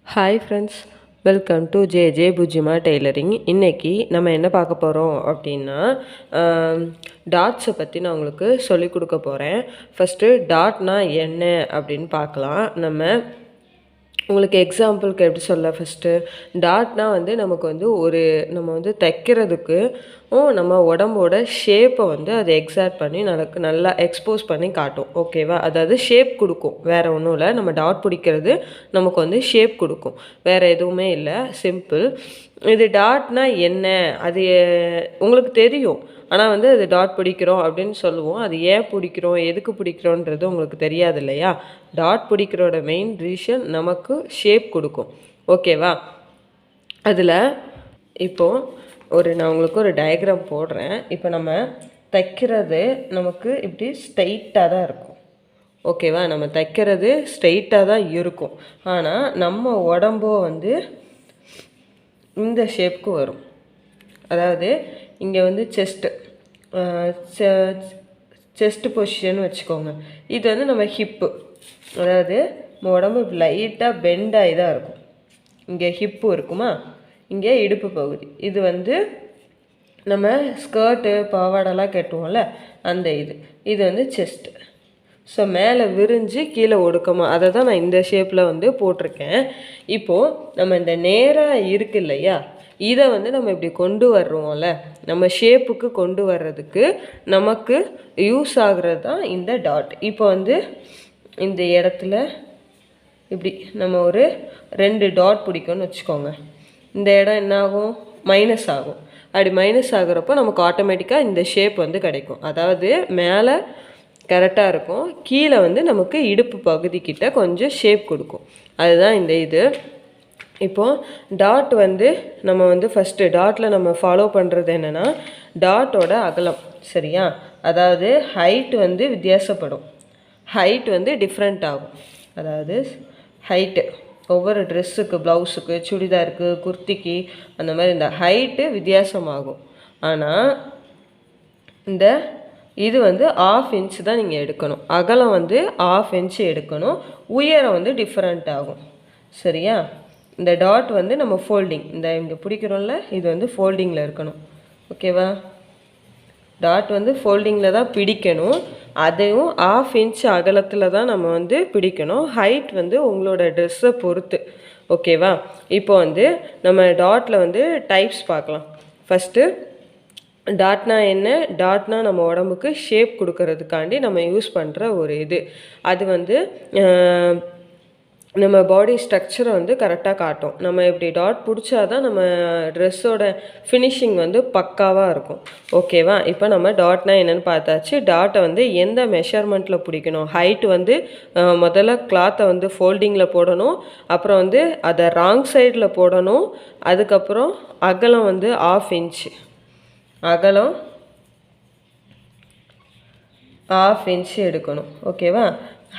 Hi friends, welcome to bujjima tailoring. இன்றைக்கி நம்ம என்ன பார்க்க போகிறோம் அப்படின்னா, டாட்ஸை பற்றி நான் உங்களுக்கு சொல்லிக் கொடுக்க போகிறேன். ஃபஸ்ட்டு டாட்னா என்ன அப்படின்னு பார்க்கலாம். உங்களுக்கு எக்ஸாம்பிளுக்கு எப்படி சொல்ல, ஃபஸ்ட்டு டாட்னா வந்து நமக்கு வந்து நம்ம வந்து தைக்கிறதுக்கு நம்ம உடம்போட ஷேப்பை வந்து அதை எக்ஸாக்ட் பண்ணி நல்லா எக்ஸ்போஸ் பண்ணி காட்டும். ஓகேவா? அதாவது ஷேப் கொடுக்கும், வேறு ஒன்றும் இல்லை. நம்ம டாட் பிடிக்கிறது நமக்கு வந்து ஷேப் கொடுக்கும், வேறு எதுவுமே இல்லை. சிம்பிள். இது டாட்னா என்ன அது உங்களுக்கு தெரியும், ஆனால் வந்து அது டாட் பிடிக்கிறோம் அப்படின்னு சொல்லுவோம். அது ஏன் பிடிக்கிறோம், எதுக்கு பிடிக்கிறோன்றது உங்களுக்கு தெரியாது இல்லையா? டாட் பிடிக்கிறோட மெயின் ரீசன் நமக்கு ஷேப் கொடுக்கும். ஓகேவா? அதில் இப்போது நான் உங்களுக்கு ஒரு டயக்ராம் போடுறேன். இப்போ நம்ம தைக்கிறது நமக்கு இப்படி ஸ்ட்ரைட்டாக தான் இருக்கும். ஓகேவா? நம்ம தைக்கிறது ஸ்ட்ரைட்டாக தான் இருக்கும். ஆனால் நம்ம உடம்போ வந்து இந்த ஷேப்புக்கு வரும். அதாவது இங்கே வந்து செஸ்ட்டு பொசிஷன் வச்சுக்கோங்க. இது வந்து நம்ம ஹிப்பு, அதாவது நம்ம உடம்பு லைட்டாக பெண்ட் ஆகி தான் இருக்கும். இங்கே ஹிப்பு இருக்குமா, இங்கே இடுப்பு பகுதி. இது வந்து நம்ம ஸ்கர்ட்டு பாவாடெல்லாம் கட்டுவோம்ல, அந்த இது வந்து செஸ்ட்டு. ஸோ மேலே விரிஞ்சு கீழே ஒடுக்கமா, அதை தான் நான் இந்த ஷேப்பில் வந்து போட்டிருக்கேன். இப்போது நம்ம இந்த நேராக இருக்கு இல்லையா, இதை வந்து நம்ம இப்படி கொண்டு வர்றோம்ல, நம்ம ஷேப்புக்கு கொண்டு வர்றதுக்கு நமக்கு யூஸ் ஆகுறது தான் இந்த டாட். இப்போ வந்து இந்த இடத்துல இப்படி நம்ம ஒரு 2 டாட் பிடிக்கும்னு வச்சுக்கோங்க. இந்த இடம் என்ன ஆகும், மைனஸ் ஆகும். அப்படி மைனஸ் ஆகுறப்போ நமக்கு ஆட்டோமேட்டிக்காக இந்த ஷேப் வந்து கிடைக்கும். அதாவது மேலே கரெக்டாக இருக்கும், கீழே வந்து நமக்கு இடுப்பு பகுதிக்கிட்ட கொஞ்சம் ஷேப் கொடுக்கும். அதுதான் இந்த இது. இப்போது டாட் வந்து நம்ம வந்து ஃபஸ்ட்டு டாட்டில் நம்ம ஃபாலோ பண்ணுறது என்னென்னா, டாட்டோட அகலம். சரியா? அதாவது ஹைட் வந்து வித்தியாசப்படும், ஹைட் வந்து டிஃப்ரெண்ட் ஆகும். அதாவது ஹைட்டு ஒவ்வொரு ட்ரெஸ்ஸுக்கு, ப்ளவுஸுக்கு, சுடிதாருக்கு, குர்த்திக்கு, அந்த மாதிரி இந்த ஹைட்டு வித்தியாசமாகும். ஆனால் இந்த இது வந்து 1/2 இன்ச் தான் நீங்கள் எடுக்கணும். அகலம் வந்து 1/2 இன்ச் எடுக்கணும். உயரம் வந்து டிஃப்ரெண்ட் ஆகும். சரியா? இந்த டாட் வந்து நம்ம ஃபோல்டிங், இந்த இங்கே பிடிக்கிறோம்ல, இது வந்து ஃபோல்டிங்கில் இருக்கணும். ஓகேவா? டாட் வந்து ஃபோல்டிங்கில் தான் பிடிக்கணும். அதையும் 1/2 இன்ச் அகலத்தில் தான் நம்ம வந்து பிடிக்கணும். ஹைட் வந்து உங்களோட ட்ரெஸ்ஸை பொறுத்து. ஓகேவா? இப்போ வந்து நம்ம டாட்டில் வந்து டைப்ஸ் பார்க்கலாம். ஃபஸ்ட்டு டாட்னா என்ன? டாட்னா நம்ம உடம்புக்கு ஷேப் கொடுக்கறதுக்காண்டி நம்ம யூஸ் பண்ணுற ஒரு இது. அது வந்து நம்ம பாடி ஸ்ட்ரக்சரை வந்து கரெக்டாக காட்டும். நம்ம இப்படி டாட் பிடிச்சா தான் நம்ம ட்ரெஸ்ஸோட ஃபினிஷிங் வந்து பக்காவாக இருக்கும். ஓகேவா? இப்போ நம்ம டாட்னா என்னென்னு பார்த்தாச்சு. டாட்டை வந்து எந்த மெஷர்மெண்ட்டில் பிடிக்கணும், ஹைட்டு வந்து முதல்ல கிளாத்தை வந்து ஃபோல்டிங்கில் போடணும், அப்புறம் வந்து அதை ராங் சைடில் போடணும். அதுக்கப்புறம் அகலம் வந்து 1/2 இன்ச்சு, அகலம் 1/2 இன்ச்சு எடுக்கணும். ஓகேவா?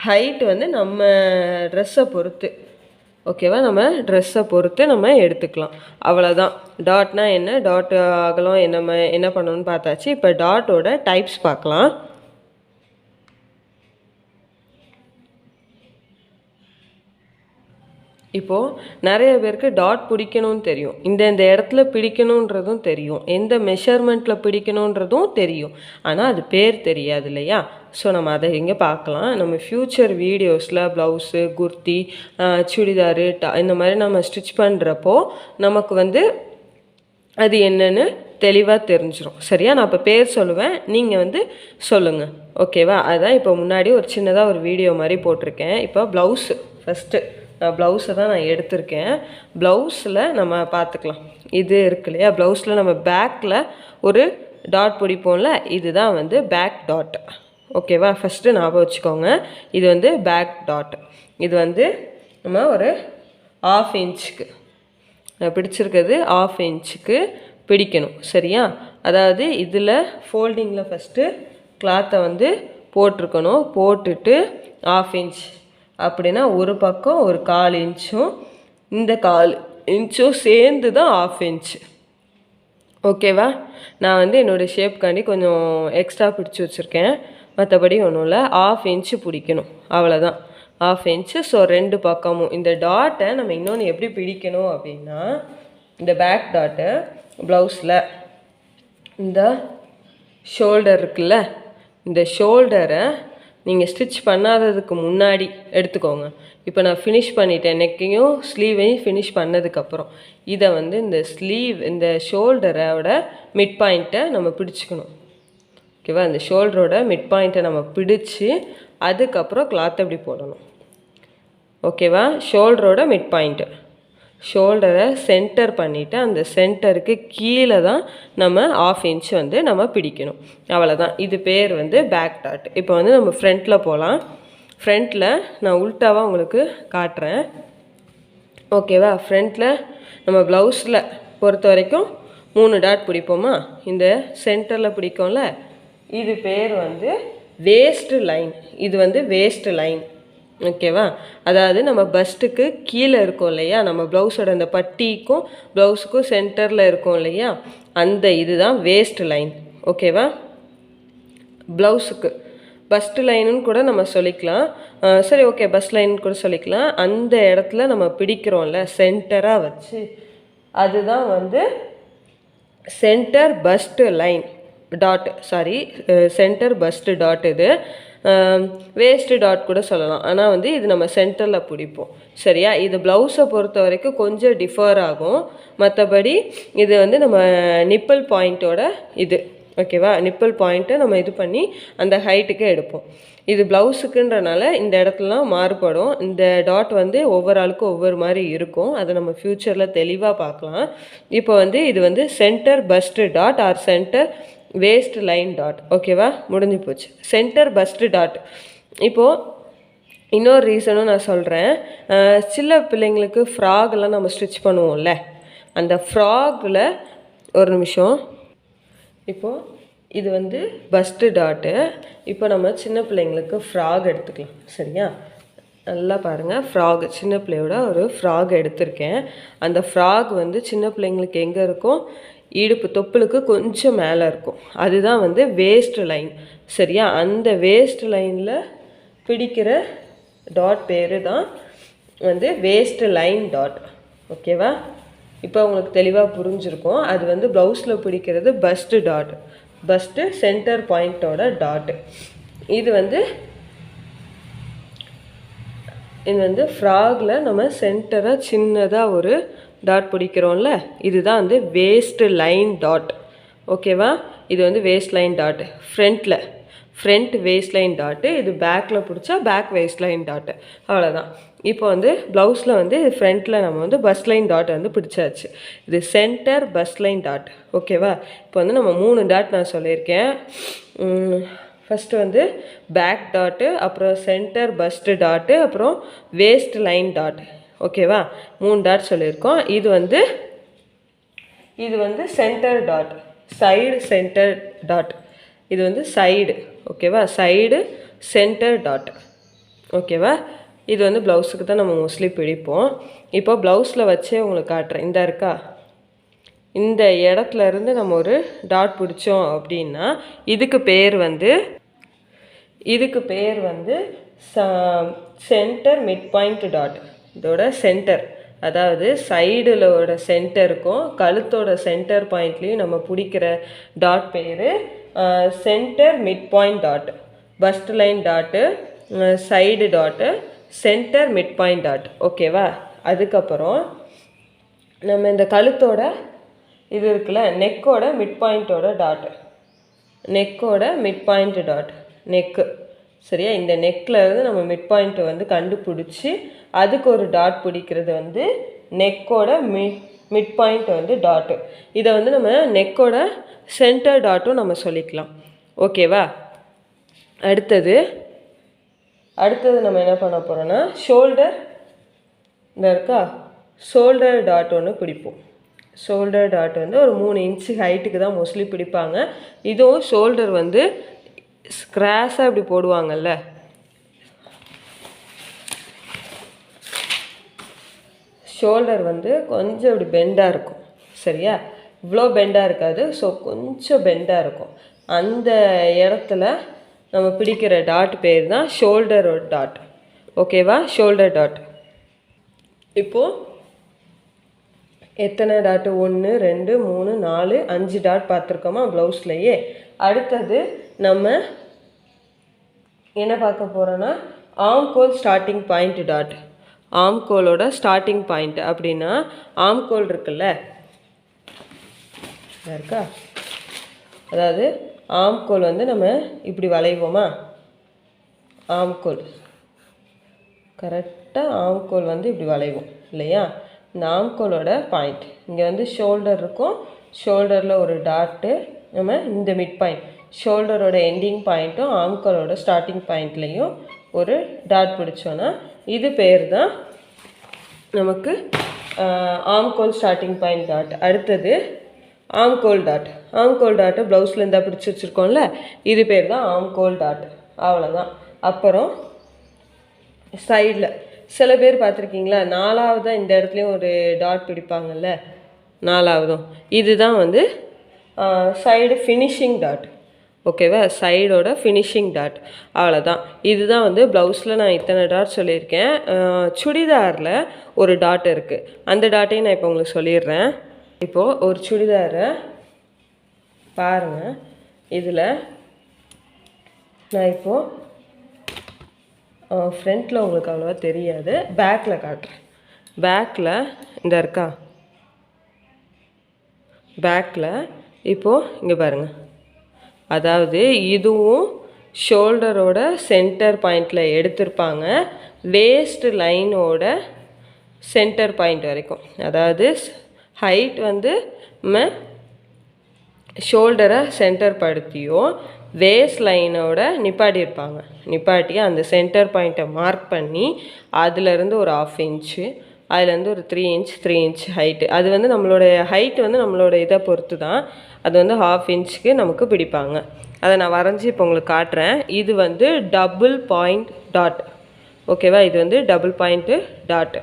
ஹைட் வந்து நம்ம ட்ரெஸ்ஸை பொறுத்து. ஓகேவா? நம்ம ட்ரெஸ்ஸை பொறுத்து நம்ம எடுத்துக்கலாம். அவ்வளோதான். டாட்னா என்ன, டாட் அகலம் என்ன பண்ணணும்னு பார்த்தாச்சு. இப்போ டாட்டோட டைப்ஸ் பார்க்கலாம். இப்போது நிறைய பேருக்கு டாட் பிடிக்கணும்னு தெரியும், இந்த இடத்துல பிடிக்கணுன்றதும் தெரியும், எந்த மெஷர்மெண்ட்டில் பிடிக்கணுன்றதும் தெரியும். ஆனால் அது பேர் தெரியாது இல்லையா? ஸோ நம்ம அதை இங்கே பார்க்கலாம். நம்ம ஃப்யூச்சர் வீடியோஸில் ப்ளவுஸு, குர்த்தி, சுடிதாரு, இந்த மாதிரி நம்ம ஸ்டிச் பண்ணுறப்போ நமக்கு வந்து அது என்னென்னு தெளிவாக தெரிஞ்சிடும். சரியா? நான் இப்போ பேர் சொல்லுவேன், நீங்கள் வந்து சொல்லுங்கள். ஓகேவா? அதுதான் இப்போ முன்னாடி ஒரு சின்னதாக ஒரு வீடியோ மாதிரி போட்டிருக்கேன். இப்போ ப்ளவுஸு ஃபஸ்ட்டு ப்ளவுஸை தான் நான் எடுத்திருக்கேன். ப்ளவுஸில் நம்ம பார்த்துக்கலாம். இது இருக்கு இல்லையா, ப்ளவுஸில் நம்ம பேக்கில் ஒரு டாட் பிடிப்போம்ல, இதுதான் வந்து பேக் டாட். ஓகேவா? ஃபஸ்ட்டு ஞாபகம் வச்சுக்கோங்க, இது வந்து பேக் டாட். இது வந்து நம்ம ஒரு 1/2 இன்ச்சுக்கு பிடிச்சிருக்கிறது, 1/2 இன்ச்சுக்கு பிடிக்கணும். சரியா? அதாவது இதில் ஃபோல்டிங்கில் ஃபஸ்ட்டு கிளாத்தை வந்து போட்டிருக்கணும். போட்டுட்டு 1/2 இன்ச் அப்படின்னா ஒரு பக்கம் ஒரு 1/4 இன்ச்சும் இந்த 1/4 இன்ச்சும் சேர்ந்து தான் 1/2 இன்ச்சு. ஓகேவா? நான் வந்து என்னோடய ஷேப்காண்டி கொஞ்சம் எக்ஸ்ட்ரா பிடிச்சி வச்சுருக்கேன், மற்றபடி ஒன்றும் இல்லை. 1/2 இன்ச்சு பிடிக்கணும், அவ்வளோதான். 1/2 இன்ச்சு. ஸோ 2 பக்கமும் இந்த டாட்டை நம்ம இன்னொன்று எப்படி பிடிக்கணும் அப்படின்னா, இந்த பேக் டாட்டை ப்ளவுஸில் இந்த ஷோல்டர் இருக்குல்ல, இந்த ஷோல்டரை நீங்கள் ஸ்டிச் பண்ணாததுக்கு முன்னாடி எடுத்துக்கோங்க. இப்போ நான் ஃபினிஷ் பண்ணிட்டேன், நெக்கையும் ஸ்லீவையும் ஃபினிஷ் பண்ணதுக்கப்புறம் இதை வந்து இந்த ஸ்லீவ் இந்த ஷோல்டரோட மிட் பாயிண்ட்டை நம்ம பிடிச்சிக்கணும். ஓகேவா? இந்த ஷோல்டரோட மிட் பாயிண்ட்டை நம்ம பிடிச்சி அதுக்கப்புறம் கிளாத் அப்படி போடணும். ஓகேவா? ஷோல்டரோட மிட் பாயிண்ட்டு, ஷோல்டரை சென்டர் பண்ணிவிட்டு அந்த சென்டருக்கு கீழே தான் நம்ம 1/2 இன்ச் வந்து நம்ம பிடிக்கணும். அவ்வளோதான். இது பேர் வந்து பேக் டாட். இப்போ வந்து நம்ம ஃப்ரண்ட்டில் போகலாம். ஃப்ரண்ட்டில் நான் உல்ட்டாவாக உங்களுக்கு காட்டுறேன். ஓகேவா? ஃப்ரண்ட்டில் நம்ம ப்ளவுஸில் பொறுத்த வரைக்கும் 3 டாட் பிடிப்போமா? இந்த சென்டரில் பிடிக்கும்ல, இது பேர் வந்து வேஸ்ட் லைன். இது வந்து வேஸ்ட் லைன். ஓகேவா? அதாவது நம்ம பஸ்ட்டுக்கு கீழே இருக்கும் இல்லையா, நம்ம ப்ளவுஸோட அந்த பட்டிக்கும் ப்ளவுஸுக்கும் சென்டரில் இருக்கும் இல்லையா, அந்த இதுதான் வேஸ்ட் லைன். ஓகேவா? ப்ளவுஸுக்கு பஸ்ட் லைனுன்னு கூட நம்ம சொல்லிக்கலாம். சரி, ஓகே, பஸ்ட் லைன் கூட சொல்லிக்கலாம். அந்த இடத்துல நம்ம பிடிக்கிறோம்ல சென்டராக வச்சு, அதுதான் வந்து center first line dot. Sorry, centre first dot. இது வேஸ்ட்டு டாட் கூட சொல்லலாம். ஆனால் வந்து இது நம்ம சென்டரில் பிடிப்போம். சரியா? இது ப்ளவுஸை பொறுத்த வரைக்கும் கொஞ்சம் டிஃபர் ஆகும். மற்றபடி இது வந்து நம்ம நிப்பிள் பாயிண்ட்டோட இது. ஓகேவா? நிப்பிள் பாயிண்ட்டை நம்ம இது பண்ணி அந்த ஹைட்டுக்கு எடுப்போம். இது ப்ளவுஸுக்குன்றனால இந்த இடத்துலலாம் மாறுபடும். இந்த டாட் வந்து ஒவ்வொரு ஆளுக்கும் ஒவ்வொரு மாதிரி இருக்கும். அதை நம்ம ஃப்யூச்சரில் தெளிவாக பார்க்கலாம். இப்போ வந்து இது வந்து center first dot or center waist line dot. ஓகேவா? முடிஞ்சு போச்சு. Center first dot. இப்போது இன்னொரு ரீசனும் நான் சொல்கிறேன். சில பிள்ளைங்களுக்கு ஃப்ராக்லாம் நம்ம ஸ்டிச் பண்ணுவோம்ல, அந்த ஃப்ராகில் ஒரு நிமிஷம். இப்போது இது வந்து பஸ்ட்டு டாட்டு. இப்போ நம்ம சின்ன பிள்ளைங்களுக்கு ஃப்ராக் எடுத்துக்கலாம். சரியா? நல்லா பாருங்கள், ஃப்ராக் சின்ன பிள்ளையோட ஒரு ஃப்ராக் எடுத்திருக்கேன். அந்த ஃப்ராக் வந்து சின்ன பிள்ளைங்களுக்கு எங்கே இருக்கும்? இடுப்பு தொப்புளுக்கு கொஞ்சம் மேலே இருக்கும். அதுதான் வந்து வேஸ்ட் லைன். சரியா? அந்த வேஸ்ட் லைனில் பிடிக்கிற டாட் பேர் தான் வந்து வேஸ்ட் லைன் டாட். ஓகேவா? இப்போ உங்களுக்கு தெளிவாக புரிஞ்சுருக்கும். அது வந்து ப்ளவுஸில் பிடிக்கிறது பஸ்ட்டு டாட், பஸ்ட்டு சென்டர் பாயிண்ட்டோட டாட்டு. இது வந்து ஃப்ராகில் நம்ம சென்டராக சின்னதாக ஒரு டாட் பிடிக்கிறோம்ல, இதுதான் வந்து வேஸ்ட் லைன் டாட். ஓகேவா? இது வந்து waist line dot. Front waist line dot. இது பேக்கில் பிடிச்சா பேக் வேஸ்ட் லைன் டாட்டு. அவ்வளோதான். இப்போ வந்து ப்ளவுஸில் வந்து ஃப்ரண்ட்டில் நம்ம வந்து பஸ் லைன் டாட் வந்து பிடிச்சாச்சு. இது சென்டர் பஸ் லைன் டாட். ஓகேவா? இப்போ வந்து நம்ம 3 டாட் நான் சொல்லியிருக்கேன். ஃபஸ்ட்டு வந்து பேக் டாட்டு, அப்புறம் சென்டர் பஸ்ட்டு டாட்டு, அப்புறம் வேஸ்ட் லைன் டாட். ஓகேவா? 3 டாட் சொல்லியிருக்கோம். இது வந்து centre dot, side centre dot. இது வந்து சைடு. ஓகேவா? Side centre dot. ஓகேவா? இது வந்து ப்ளவுஸுக்கு தான் நம்ம மோஸ்ட்லி பிடிப்போம். இப்போ ப்ளவுஸில் வச்சே உங்களுக்கு காட்டுறேன். இந்த இருக்கா, இந்த இடத்துல இருந்து நம்ம ஒரு டாட் பிடிச்சோம் அப்படின்னா இதுக்கு பேர் வந்து சென்டர் மிட் பாயிண்ட் டாட். இதோட சென்டர், அதாவது சைடுலோட சென்டருக்கும் கழுத்தோட சென்டர் பாயிண்ட்லேயும் நம்ம பிடிக்கிற டாட் பேர் center mid point dot. First line dot, side dot, center mid point dot. ஓகேவா? அதுக்கப்புறம் நம்ம இந்த கழுத்தோட இது இருக்குல்ல, நெக்கோட மிட் பாயிண்ட்டோட டாட்டு, நெக்கோட மிட் பாயிண்ட் டாட், நெக்கு. சரியா? இந்த நெக்கில் இருந்து நம்ம மிட் பாயிண்ட்டை வந்து கண்டுபிடிச்சி அதுக்கு ஒரு டாட் பிடிக்கிறது வந்து நெக்கோட மிட் பாயிண்ட் வந்து டாட்டு. இதை வந்து நம்ம நெக்கோட சென்டர் டாட்டும் நம்ம சொல்லிக்கலாம். ஓகேவா? அடுத்தது நம்ம என்ன பண்ண போகிறோன்னா ஷோல்டர், இந்த இருக்கா, ஷோல்டர் டாட் ஒன்று பிடிப்போம். ஷோல்டர் டாட் வந்து ஒரு 3 இன்ச்சு ஹைட்டுக்கு தான் மோஸ்ட்லி பிடிப்பாங்க. இதுவும் ஷோல்டர் வந்து ஸ்க்ராஸாக இப்படி போடுவாங்கல்ல, ஷோல்டர் வந்து கொஞ்சம் இப்படி பெண்டாக இருக்கும். சரியா? இவ்வளோ பெண்டாக இருக்காது. ஸோ கொஞ்சம் பெண்டாக இருக்கும். அந்த இடத்துல நம்ம பிடிக்கிற டாட் பேர் தான் ஷோல்டர் டாட். ஓகேவா? Shoulder dot. இப்போது எத்தனை டாட்டு? 1 2 3 4 5 டாட் பார்த்துருக்கோமா ப்ளவுஸ்லையே. அடுத்தது நம்ம என்ன பார்க்க போகிறோன்னா ஆம்கோல் ஸ்டார்டிங் பாயிண்ட் டாட். ஆம்கோலோட ஸ்டார்டிங் பாயிண்ட் அப்படின்னா ஆம்கோல் இருக்குல்ல இருக்கா, அதாவது ஆம்கோல் வந்து நம்ம இப்படி வளைவோமா, ஆம்கோல் கரெக்டாக ஆம்கோல் வந்து இப்படி வளைவோம் இல்லையா. இந்த ஆம்கோலோட பாயிண்ட் இங்கே வந்து ஷோல்டர் இருக்கும், ஷோல்டரில் ஒரு டாட்டு, நம்ம இந்த மிட் பாயிண்ட் ஷோல்டரோட எண்டிங் பாயிண்ட்டும் ஆம்கோலோட ஸ்டார்டிங் பாயிண்ட்லேயும் ஒரு டாட் பிடிச்சோன்னா இது பேர் தான் நமக்கு ஆம்கோல் ஸ்டார்டிங் பாயிண்ட் டாட். அடுத்தது ஆம்கோல் டாட். ஆம்கோல் டாட்டை ப்ளவுஸில் இருந்தால் பிடிச்சி வச்சுருக்கோம்ல, இது பேர் தான் ஆம்கோல் டாட். அவ்வளோதான். அப்புறம் சைடில் சில பேர் பார்த்துருக்கீங்களா, 4ஆவதாக இந்த இடத்துலையும் ஒரு டாட் பிடிப்பாங்கல்ல, 4ஆவதும் இதுதான் வந்து சைடு ஃபினிஷிங் டாட். ஓகேவா? சைடோட ஃபினிஷிங் டாட். அவ்வளோதான். இதுதான் வந்து ப்ளவுஸில் நான் இத்தனை டாட் சொல்லியிருக்கேன். சுடிதாரில் ஒரு டாட் இருக்குது, அந்த டாட்டையும் நான் இப்போ உங்களுக்கு சொல்லிடுறேன். இப்போது ஒரு சுடிதாரை பாருங்கள், இதில் நான் இப்போது ஃப்ரண்ட்டில் உங்களுக்கு அவ்வளோவா தெரியாது, பேக்கில் காட்டுறேன். பேக்கில் இந்த இருக்கா, பேக்கில் இப்போது இங்கே பாருங்கள், அதாவது இதுவும் ஷோல்டரோட சென்டர் பாயிண்டில் எடுத்திருப்பாங்க, வேஸ்ட் லைனோட சென்டர் பாயிண்ட் வரைக்கும். அதாவது ஹைட் வந்து நம்ம ஷோல்டரை சென்டர் படுத்தியும் வேஸ்ட் லைனோட நிப்பாட்டியிருப்பாங்க. நிப்பாட்டி அந்த சென்டர் பாயிண்ட்டை மார்க் பண்ணி அதுலேருந்து ஒரு 1/2 இன்ச்சு, அதுலேருந்து ஒரு 3 இன்ச் 3 இன்ச் ஹைட்டு. அது வந்து நம்மளுடைய ஹைட் வந்து நம்மளோட இதை பொறுத்து தான். அது வந்து 1/2 இன்ச்சுக்கு நமக்கு பிடிப்பாங்க. அதை நான் வரைஞ்சி இப்போ உங்களுக்கு காட்டுறேன். இது வந்து டபுள் பாயிண்ட் டாட். ஓகேவா? இது வந்து டபுள் பாயிண்ட்டு டாட்டு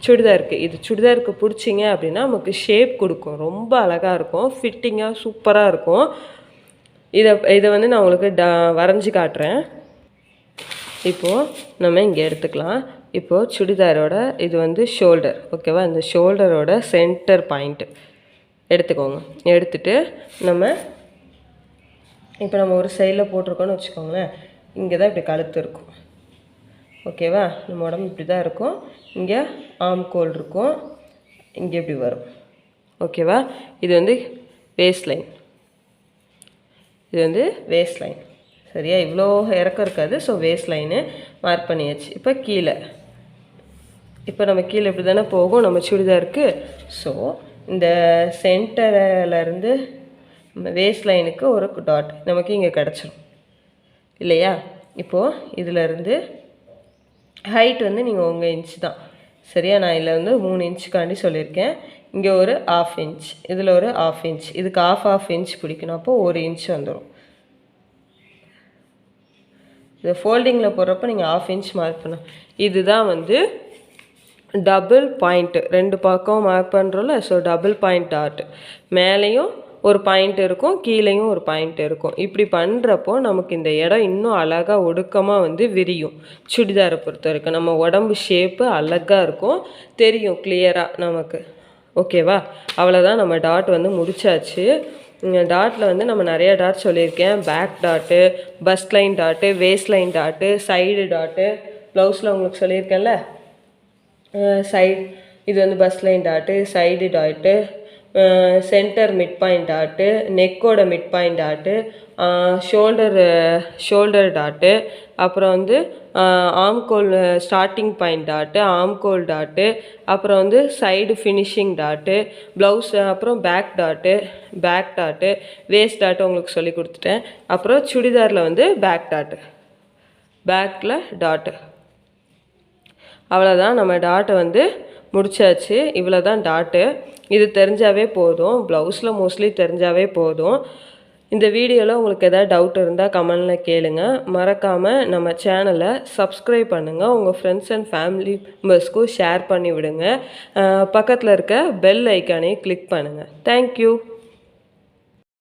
சுடிதாருக்கு. இது சுடிதாருக்கு பிடிச்சிங்க அப்படின்னா நமக்கு ஷேப் கொடுக்கும், ரொம்ப அழகாக இருக்கும், ஃபிட்டிங்காக சூப்பராக இருக்கும். இதை வந்து நான் உங்களுக்கு வரைஞ்சி காட்டுறேன். இப்போது நம்ம இங்கே எடுத்துக்கலாம். இப்போது சுடிதாரோட இது வந்து ஷோல்டர். ஓகேவா? இந்த ஷோல்டரோட சென்டர் பாயிண்ட்டு எடுத்துக்கோங்க. எடுத்துகிட்டு நம்ம இப்போ நம்ம ஒரு சைடில் போட்டிருக்கோன்னு வச்சுக்கோங்களேன், இங்கே தான் இப்படி கழுத்து இருக்கும். ஓகேவா? நம்ம உடம்பு இப்படி தான் இருக்கும், இங்கே ஆம்கோல் இருக்கும், இங்கே இப்படி வரும். ஓகேவா? இது வந்து வேஸ்ட் லைன், இது வந்து வேஸ்ட் லைன். சரியா? இவ்வளோ இறக்கம் இருக்காது. ஸோ வேஸ்ட் லைனு மார்க் பண்ணியாச்சு. இப்போ கீழே, இப்போ நம்ம கீழே இப்படி தானே போகும் நம்ம சுடிதாருக்கு. ஸோ இந்த சென்டரிலேருந்து வேஸ்ட் லைனுக்கு ஒரு டாட் நமக்கு இங்கே கிடச்சிடும் இல்லையா? இப்போது இதிலேருந்து ஹைட் வந்து நீங்கள் உங்கள் இன்ச் தான். சரியா? நான் இதில் வந்து 3 இன்ச்சுக்காண்டி சொல்லியிருக்கேன். இங்கே ஒரு 1/2 இன்ச், இதில் ஒரு 1/2 இன்ச், இதுக்கு 1/2 இன்ச் பிடிக்கணும். அப்போது 1 இன்ச் வந்துடும். இது ஃபோல்டிங்கில் போடுறப்போ நீங்கள் 1/2 இன்ச் மார்க் பண்ணணும். இதுதான் வந்து டபுள் பாயிண்ட்டு. 2 பக்கம் மார்க் பண்ணுறோம்ல, ஸோ டபுள் பாயிண்ட் டாட். மேலேயும் ஒரு பாயிண்ட் இருக்கும், கீழேயும் ஒரு பாயிண்ட் இருக்கும். இப்படி பண்ணுறப்போ நமக்கு இந்த இடம் இன்னும் அழகாக ஒடுக்கமாக வந்து விரியும். சுடிதாரை பொறுத்த வரைக்கும் நம்ம உடம்பு ஷேப்பு அழகாக இருக்கும், தெரியும் கிளியராக நமக்கு. ஓகேவா? அவ்வளோதான். நம்ம டாட் வந்து முடிச்சாச்சு. டாட்டில் வந்து நம்ம நிறைய டாட் சொல்லியிருக்கேன். Back tattoo, first line tattoo, waste line dot, side tattoo. ப்ளவுஸில் உங்களுக்கு சொல்லியிருக்கேன்ல, சைடு இது வந்து first line dot, side dot, center mid point tattoo, நெக்கோட mid point tattoo, shoulder tattoo, அப்புறம் வந்து ஆம்கோல் ஸ்டார்டிங் பாயிண்ட் டாட்டு, ஆம்கோல் டாட்டு, அப்புறம் வந்து சைடு ஃபினிஷிங் டாட்டு, ப்ளவுஸ், அப்புறம் பேக் டாட்டு, வேஸ்ட் டாட்டு உங்களுக்கு சொல்லி கொடுத்துட்டேன். அப்புறம் சுடிதாரில் வந்து பேக் டாட்டு, பேக்கில் டாட்டு. அவ்வளோதான். நம்ம டாட்டை வந்து முடிச்சாச்சு. இவ்வளோ தான் டாட்டு. இது தெரிஞ்சாவே போதும், ப்ளவுஸில் மோஸ்ட்லி தெரிஞ்சாவே போதும். இந்த வீடியோவில் உங்களுக்கு எதாவது டவுட் இருந்தால் கமெண்டில் கேளுங்க. மறக்காமல் நம்ம சேனலை சப்ஸ்கிரைப் பண்ணுங்கள். உங்கள் ஃப்ரெண்ட்ஸ் அண்ட் ஃபேமிலி மெம்பர்ஸ்க்கும் ஷேர் பண்ணி விடுங்க. பக்கத்தில் இருக்க பெல் ஐக்கானையும் கிளிக் பண்ணுங்கள். தேங்க்யூ.